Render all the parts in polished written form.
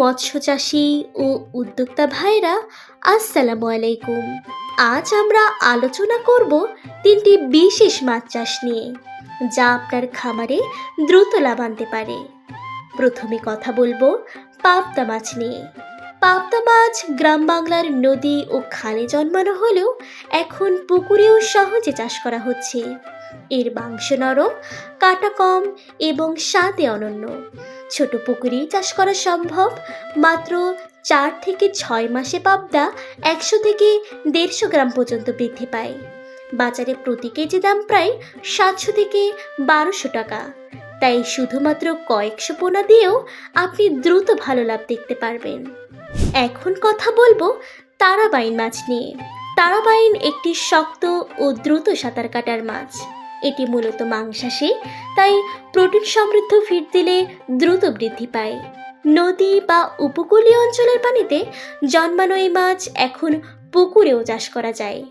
মৎস্য চাষী ও উদ্যোক্তা ভাইরা, আসসালামু আলাইকুম। আজ আমরা আলোচনা করব তিনটি বিশেষ মাছ চাষ নিয়ে, যা আপনার খামারে দ্রুত লাভ আনতে পারে। প্রথমে কথা বলবো পাবদা মাছ নিয়ে। পাবদা মাছ গ্রাম বাংলার নদী ও খালে জন্মানো হলেও এখন পুকুরেও সহজে চাষ করা হচ্ছে। এর মাংস নরম, কাটা কম এবং স্বাদে অনন্য। ছোট পুকুরেই চাষ করা সম্ভব। মাত্র 4 থেকে 6 মাসে পাবদা 100 থেকে 150 গ্রাম পর্যন্ত বৃদ্ধি পায়। বাজারে প্রতি কেজি দাম প্রায় 700 থেকে 1200 টাকা। তাই শুধুমাত্র কয়েকশো পোনা দিয়েও আপনি দ্রুত ভালো লাভ দেখতে পারবেন। এখন কথা বলবো তারাবাইন মাছ নিয়ে। তারাবাইন একটি শক্ত ও দ্রুত সাঁতার কাটার মাছ। এটি মূলত মাংসাশী, তাই প্রোটিন সমৃদ্ধ ফিড দিলে দ্রুত বৃদ্ধি পায়। নদী বা উপকূলীয় অঞ্চলের পানিতে জন্মানো এই মাছ এখন পুকুরেও চাষ করা যায়।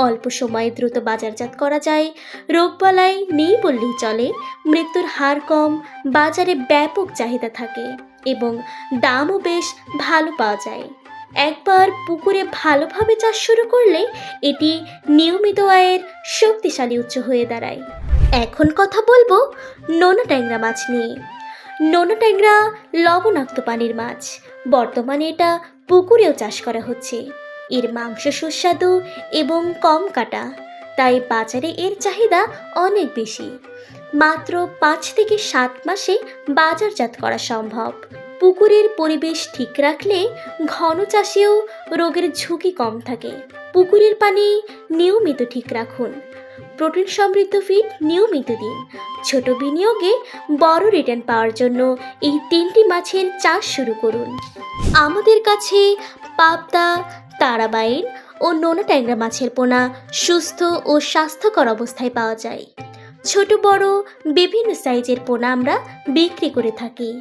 অল্প সময়ে দ্রুত বাজারজাত করা যায়। রোগবালাই নেই বললেই চলে। মৃত্যুর হার কম, বাজারে ব্যাপক চাহিদা থাকে এবং দামও বেশ ভালো পাওয়া যায়। একবার পুকুরে ভালোভাবে চাষ শুরু করলে এটি নিয়মিত আয়ের শক্তিশালী উৎস হয়ে দাঁড়ায়। এখন কথা বলবো নোনা ট্যাংরা মাছ নিয়ে। নোনা ট্যাংরা লবণাক্ত পানির মাছ। বর্তমানে এটা পুকুরেও চাষ করা হচ্ছে। এর মাংস সুস্বাদু এবং কম কাটা, তাই বাজারে এর চাহিদা অনেক বেশি। মাত্র 5 থেকে 7 মাসে বাজারজাত করা সম্ভব। পুকুরের পরিবেশ ঠিক রাখলে ঘন চাষেও রোগের ঝুঁকি কম থাকে। পুকুরের পানি নিয়মিত ঠিক রাখুন। প্রোটিন সমৃদ্ধ ফিড নিয়মিত দিন। ছোট বিনিয়োগে বড় রিটার্ন পাওয়ার জন্য এই 3টি মাছের চাষ শুরু করুন। আমাদের কাছে পাবদা, তারাবাইন ও নোনা ট্যাংরা মাছের পোনা সুস্থ ও স্বাস্থ্যকর অবস্থায় পাওয়া যায়। ছোট বড় বিভিন্ন সাইজের পোনা আমরা বিক্রি করে থাকি।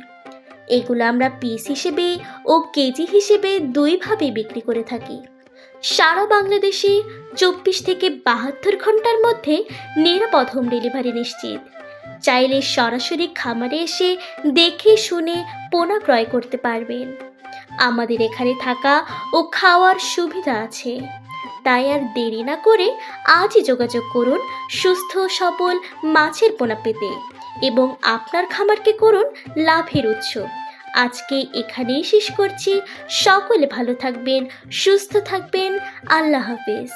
এগুলো আমরা পিস হিসেবে ও কেজি হিসেবে দুইভাবে বিক্রি করে থাকি। সারা বাংলাদেশে 24 থেকে 72 ঘন্টার মধ্যে নিরাপদ হোম ডেলিভারি নিশ্চিত। চাইলে সরাসরি খামারে এসে দেখে শুনে পোনা ক্রয় করতে পারবেন। আমাদের এখানে থাকা ও খাওয়ার সুবিধা আছে। তাই আর দেরি না করে আজই যোগাযোগ করুন সুস্থ সবল মাছের পোনা পেতে এবং আপনার খামারকে করুন লাভের উৎস। আজকে এখানেই শেষ করছি। সকলে ভালো থাকবেন, সুস্থ থাকবেন। আল্লাহ হাফেজ।